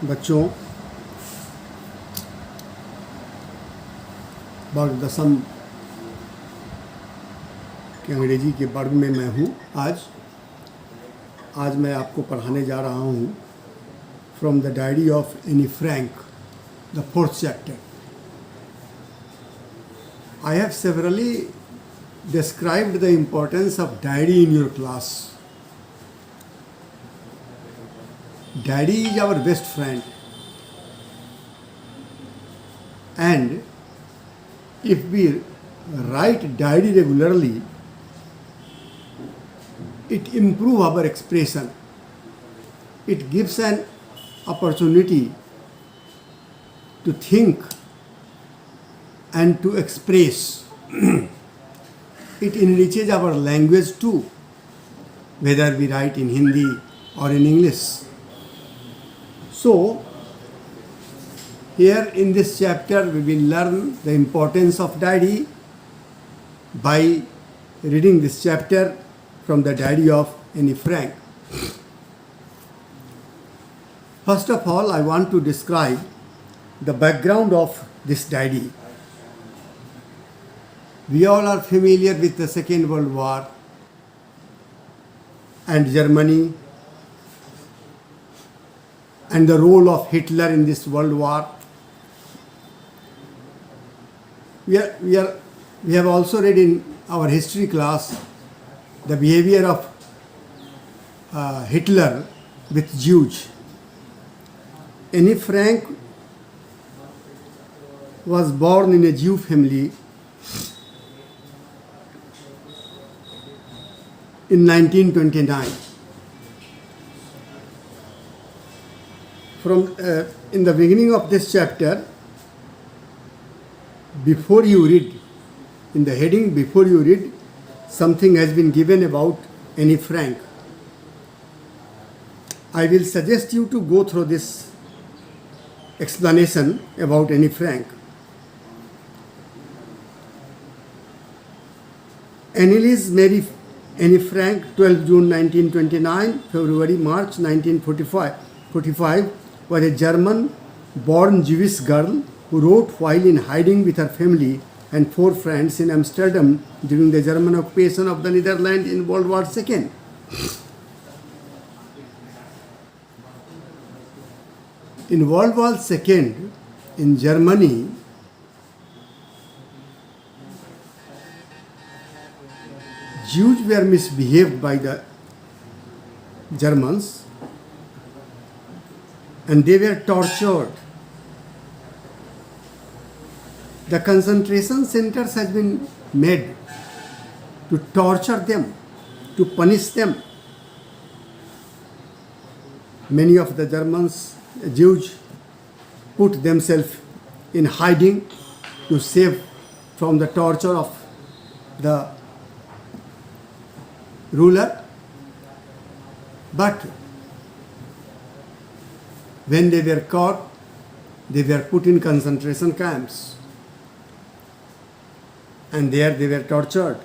बच्चों, वर्ग दसम के अंग्रेजी के वर्ग में मैं हूँ। आज मैं आपको पढ़ाने जा रहा हूँ from the diary of Anne Frank, the 4th chapter. I have severally described the importance of diary in your class. Diary is our best friend, and if we write diary regularly, it improves our expression. It gives an opportunity to think and to express. It enriches our language too, whether we write in Hindi or in English. So, here in this chapter we will learn the importance of diary by reading this chapter from the diary of Anne Frank. First of all, I want to describe the background of this diary. We all are familiar with the Second World War and Germany and the role of Hitler in this world war. We have also read in our history class the behavior of Hitler with Jews. Anne Frank was born in a Jew family in 1929. In the beginning of this chapter, before you read, in the heading before you read, something has been given about Anne Frank. I will suggest you to go through this explanation about Anne Frank. Anneliese Mary Anne Frank, 12 June 1929, February March 1945, was a German-born Jewish girl who wrote while in hiding with her family and 4 friends in Amsterdam during the German occupation of the Netherlands in World War II. In World War II, in Germany, Jews were misbehaved by the Germans and they were tortured. The concentration centers has been made to torture them, to punish them. Many of the Jews put themselves in hiding to save from the torture of the ruler. But when they were caught, they were put in concentration camps. And there they were tortured.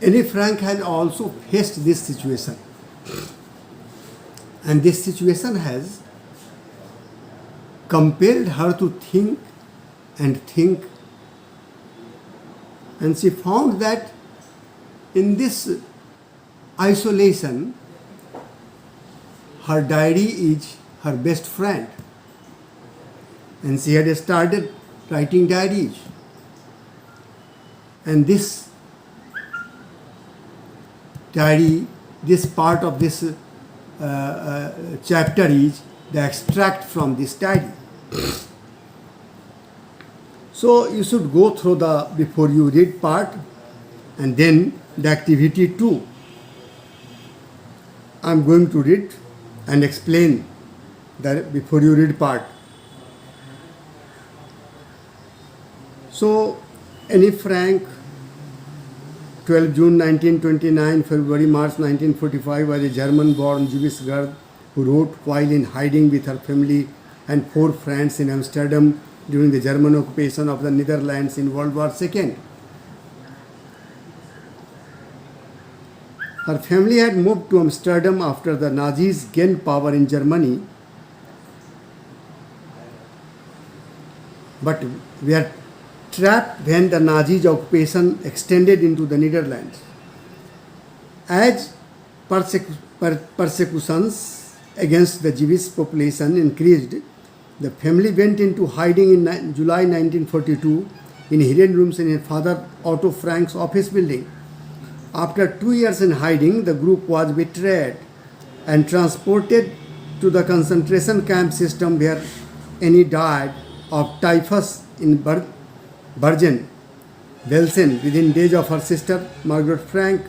Anne Frank has also faced this situation. And this situation has compelled her to think and think. And she found that in this isolation, her diary is her best friend. And she had started writing diaries. And this diary, this part of this chapter is the extract from this diary. So you should go through the before you read part and then the activity 2. I am going to read and explain the before you read part. So, Anne Frank, 12 June 1929, February March 1945, was a German-born Jewish girl who wrote while in hiding with her family and 4 friends in Amsterdam during the German occupation of the Netherlands in World War II. Her family had moved to Amsterdam after the Nazis gained power in Germany, but were trapped when the Nazis' occupation extended into the Netherlands. As persecutions against the Jewish population increased, the family went into hiding in July 1942 in hidden rooms in her father Otto Frank's office building. After 2 years in hiding, the group was betrayed and transported to the concentration camp system where Annie died of typhus in Bergen, Belsen, within days of her sister Margaret Frank.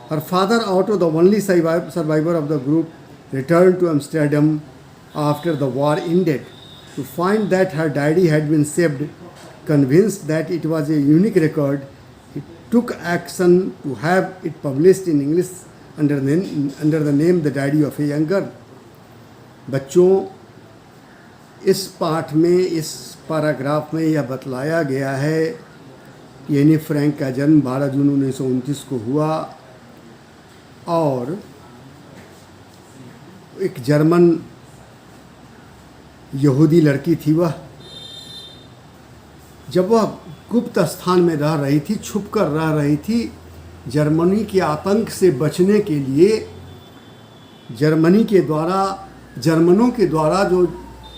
Her father Otto, the only survivor of the group, returned to Amsterdam after the war ended to find that her diary had been saved. Convinced that it was a unique record, he took action to have it published in English under the name The Diary of a Young Girl. बच्चों, इस पाठ में, इस paragraph में यह बतलाया गया है कि एनी फ्रैंक का जन्म 12 जून 1929 को हुआ और एक जर्मन यहूदी लड़की थी वह। जब वह गुप्त स्थान में रह रही थी, छुपकर रह रही थी, जर्मनी के आतंक से बचने के लिए, जर्मनों के द्वारा जो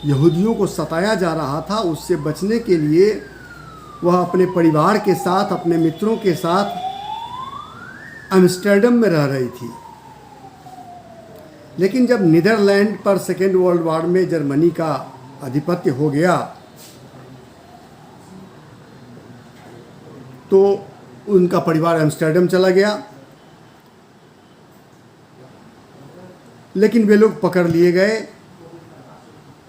यहूदियों को सताया जा रहा था उससे बचने के लिए वह अपने परिवार के साथ, अपने मित्रों के साथ एम्स्टर्डम में रह रही थी। लेकिन जब नीदरलैंड पर सेकेंड वर्ल्ड वॉर में जर्मनी का आधिपत्य हो गया तो उनका परिवार एम्स्टर्डम चला गया, लेकिन वे लोग पकड़ लिए गए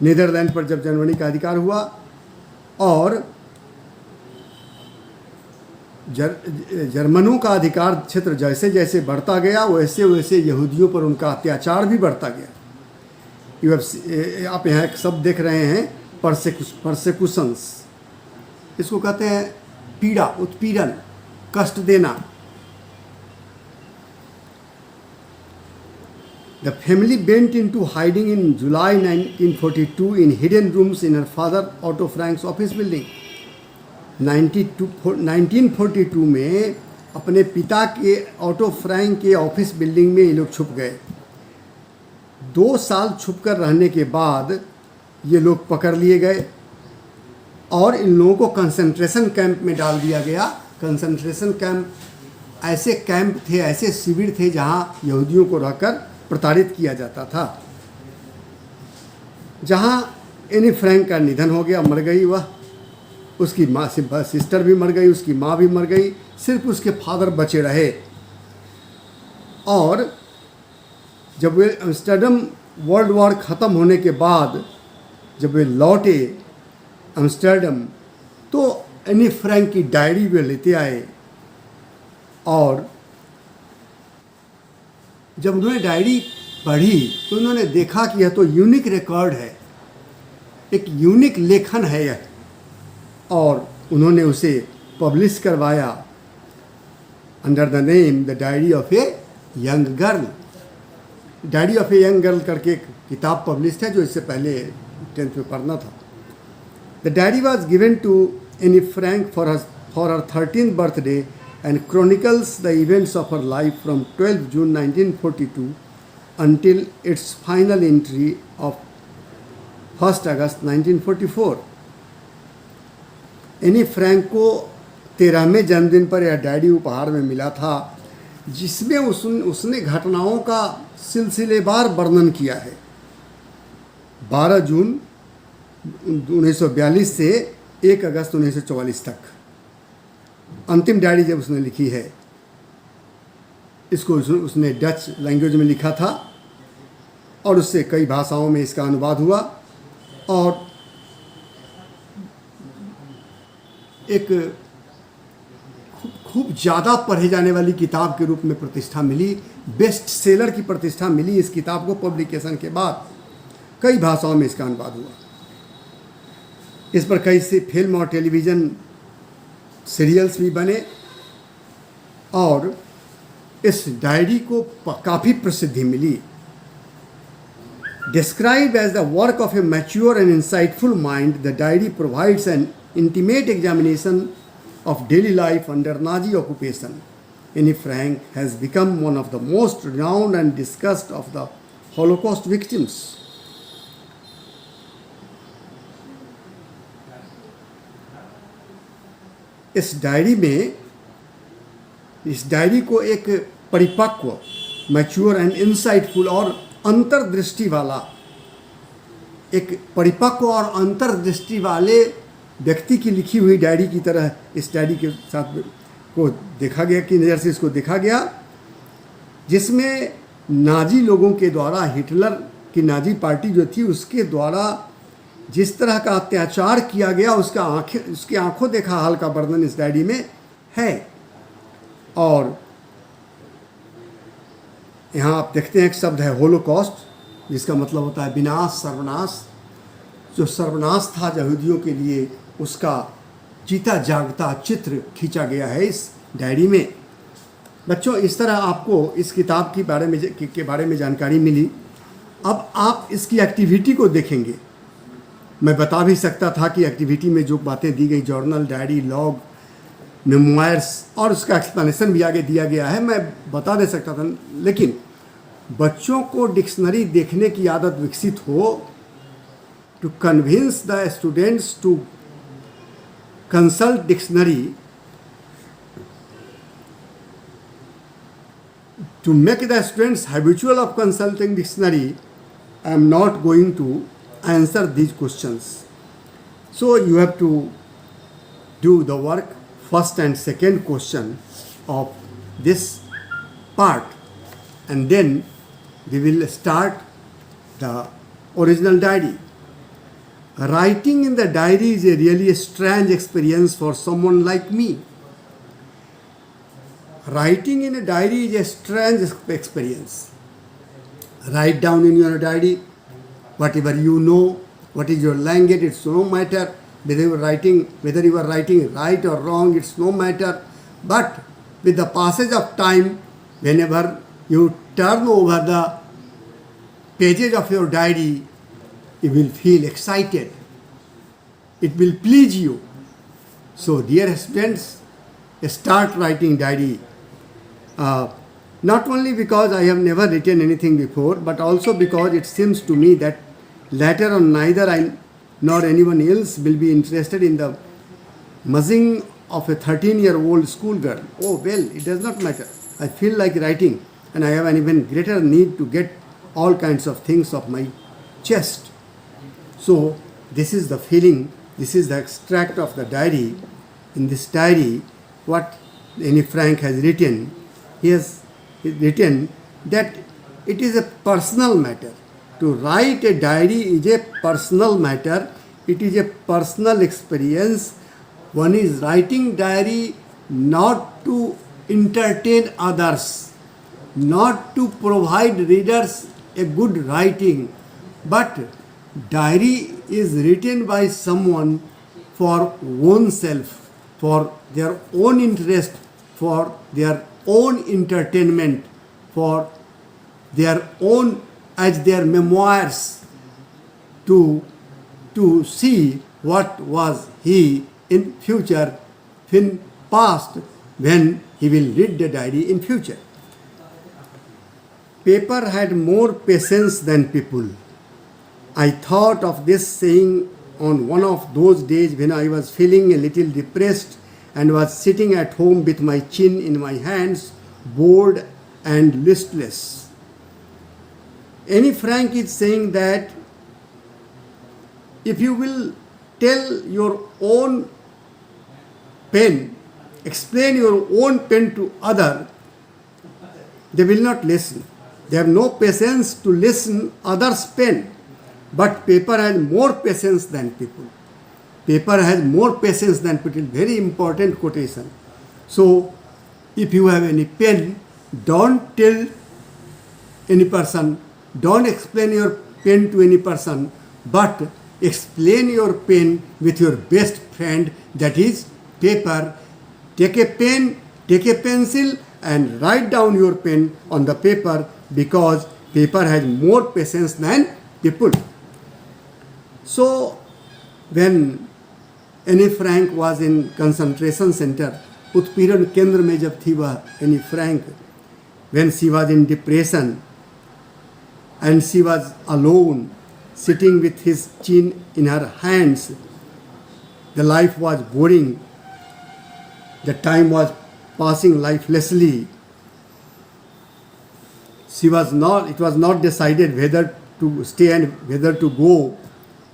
नीदरलैंड पर जब जर्मनी का अधिकार हुआ और जर्मनों का अधिकार क्षेत्र जैसे जैसे बढ़ता गया वैसे वैसे यहूदियों पर उनका अत्याचार भी बढ़ता गया। आप यहाँ एक शब्द देख रहे हैं, परसेक्यूशंस। इसको कहते हैं पीड़ा, उत्पीड़न, कष्ट देना। The family went into hiding in July 1942 in hidden rooms in her father Otto Frank's office building. 1942 में अपने पिता के ऑटो फ्रैंक के ऑफिस बिल्डिंग में ये लोग छुप गए। 2 साल छुपकर रहने के बाद ये लोग पकड़ लिए गए और इन लोगों को कंसंट्रेशन कैंप में डाल दिया गया। कंसंट्रेशन कैंप ऐसे कैंप थे, ऐसे शिविर थे जहाँ यहूदियों को रहकर प्रताड़ित किया जाता था, जहाँ एनी फ्रैंक का निधन हो गया, मर गई वह, उसकी माँ सिस्टर भी मर गई, उसकी माँ भी मर गई, सिर्फ उसके फादर बचे रहे। और जब वे एम्स्टर्डम वर्ल्ड वॉर ख़त्म होने के बाद जब वे लौटे एम्स्टर्डम तो एनी फ्रैंक की डायरी वे लेते आए और जब उन्होंने डायरी पढ़ी तो उन्होंने देखा कि यह तो यूनिक रिकॉर्ड है, एक यूनिक लेखन है यह, और उन्होंने उसे पब्लिश करवाया under the name the diary of a young girl. Diary of a young girl करके एक किताब पब्लिश है जो इससे पहले 10th में पढ़ना था। The diary was given to Anne Frank for her 13th birthday and chronicles the events of her life from 12 June 1942 until its final entry of 1st August 1944. Anne Frank को 13वें जन्मदिन पर यह डायरी उपहार में मिला था, जिसमें उसने घटनाओं का सिलसिलेवार वर्णन किया है। 12 जून 1942 से 1 अगस्त 1944 तक अंतिम डायरी जब उसने लिखी है, इसको उसने डच लैंग्वेज में लिखा था और उससे कई भाषाओं में इसका अनुवाद हुआ और एक खूब ज़्यादा पढ़े जाने वाली किताब के रूप में प्रतिष्ठा मिली, बेस्ट सेलर की प्रतिष्ठा मिली इस किताब को पब्लिकेशन के बाद। कई भाषाओं में इसका अनुवाद हुआ, इस पर कई से फिल्म और टेलीविज़न सीरियल्स भी बने और इस डायरी को काफ़ी प्रसिद्धि मिली. Described as the work of a mature and insightful mind, the diary provides an intimate examination of daily life under Nazi occupation. Anne Frank has become one of the most renowned and discussed of the Holocaust victims. इस diary को एक परिपक्व, mature and insightful और अंतर्दृष्टि वाला, एक परिपक्व और अंतर्दृष्टि वाले व्यक्ति की लिखी हुई डायरी की तरह इस डायरी के साथ को देखा गया, की नज़र से इसको देखा गया, जिसमें नाजी लोगों के द्वारा, हिटलर की नाजी पार्टी जो थी उसके द्वारा जिस तरह का अत्याचार किया गया उसकी आंखों देखा हाल का वर्णन इस डायरी में है. और यहाँ आप देखते हैं एक शब्द है होलोकॉस्ट, जिसका मतलब होता है विनाश, सर्वनाश. जो सर्वनाश था यहूदियों के लिए, उसका जीता जागता चित्र खींचा गया है इस डायरी में. बच्चों, इस तरह आपको इस किताब के बारे में जानकारी मिली. अब आप इसकी एक्टिविटी को देखेंगे. मैं बता भी सकता था कि एक्टिविटी में जो बातें दी गई, जर्नल, डायरी, लॉग, मेमोयर्स, और उसका एक्सप्लेनेशन भी आगे दिया गया है, मैं बता दे सकता था. लेकिन बच्चों को डिक्शनरी देखने की आदत विकसित हो, to convince the students to consult dictionary, to make the students habitual of consulting dictionary, I am not going to answer these questions. So you have to do the work, first and second question of this part, and then we will start the original diary. Writing in the diary is a really strange experience for someone like me. Writing in a diary is a strange experience. Write down in your diary whatever you know, what is your language, it's no matter. Whether you are writing right or wrong, it's no matter. But with the passage of time, whenever you turn over the pages of your diary, you will feel excited. It will please you. So dear students, start writing diary. Not only because I have never written anything before, but also because it seems to me that later on neither I nor anyone else will be interested in the muzzing of a 13-year-old schoolgirl. Oh well, it does not matter. I feel like writing, and I have an even greater need to get all kinds of things off my chest. So this is the feeling, this is the extract of the diary. In this diary, what Anne Frank has written, he has written that it is a personal matter. To write a diary is a personal matter. It is a personal experience. One is writing diary not to entertain others, not to provide readers a good writing, but diary is written by someone for oneself, for their own interest, for their own entertainment, for their own, as their memoirs, to see what was he in future, in past, when he will read the diary in future. Paper had more patience than people. I thought of this saying on one of those days when I was feeling a little depressed and was sitting at home with my chin in my hands, bored and listless. Anne Frank is saying that if you will tell your own pen, explain your own pen to other, they will not listen. They have no patience to listen others' pen. But paper has more patience than people. Paper has more patience than people. Very important quotation. So, if you have any pen, don't tell any person, don't explain your pen to any person, but explain your pen with your best friend, that is paper. Take a pen, take a pencil and write down your pen on the paper because paper has more patience than people. So when Anne Frank was in concentration centre, उत्पीड़न केंद्र में जब थी वह Anne Frank, when she was in depression and she was alone sitting with his chin in her hands, the life was boring, the time was passing lifelessly. It was not decided whether to stay and whether to go.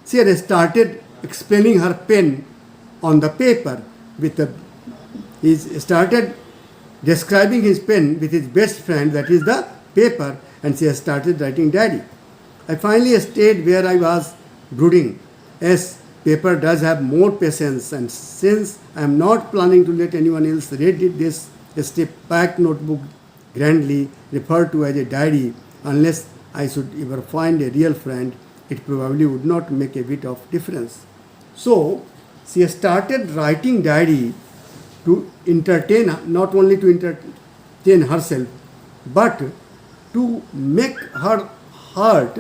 She had started explaining her pen on the paper he started describing his pen with his best friend, that is the paper, and she has started writing diary. I finally stayed where I was brooding. Yes, paper does have more patience, and since I am not planning to let anyone else read it, this step-back notebook, grandly referred to as a diary, unless I should ever find a real friend, it probably would not make a bit of difference. So, she started writing diary to entertain, not only to entertain herself, but to make her heart,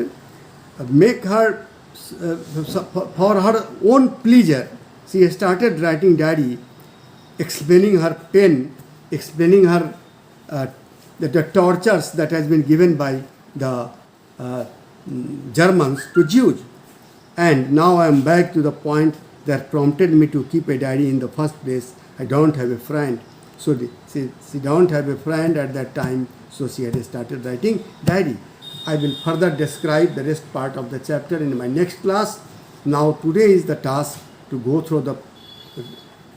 for her own pleasure. She started writing diary, explaining her pain, explaining her the tortures that has been given by the Germans to Jews. And now I am back to the point that prompted me to keep a diary in the first place. I don't have a friend. So she don't have a friend at that time, so she had started writing diary. I will further describe the rest part of the chapter in my next class. Now today is the task to go through the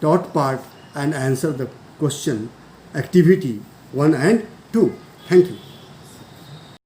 taught part and answer the question, activity 1 and 2. Thank you.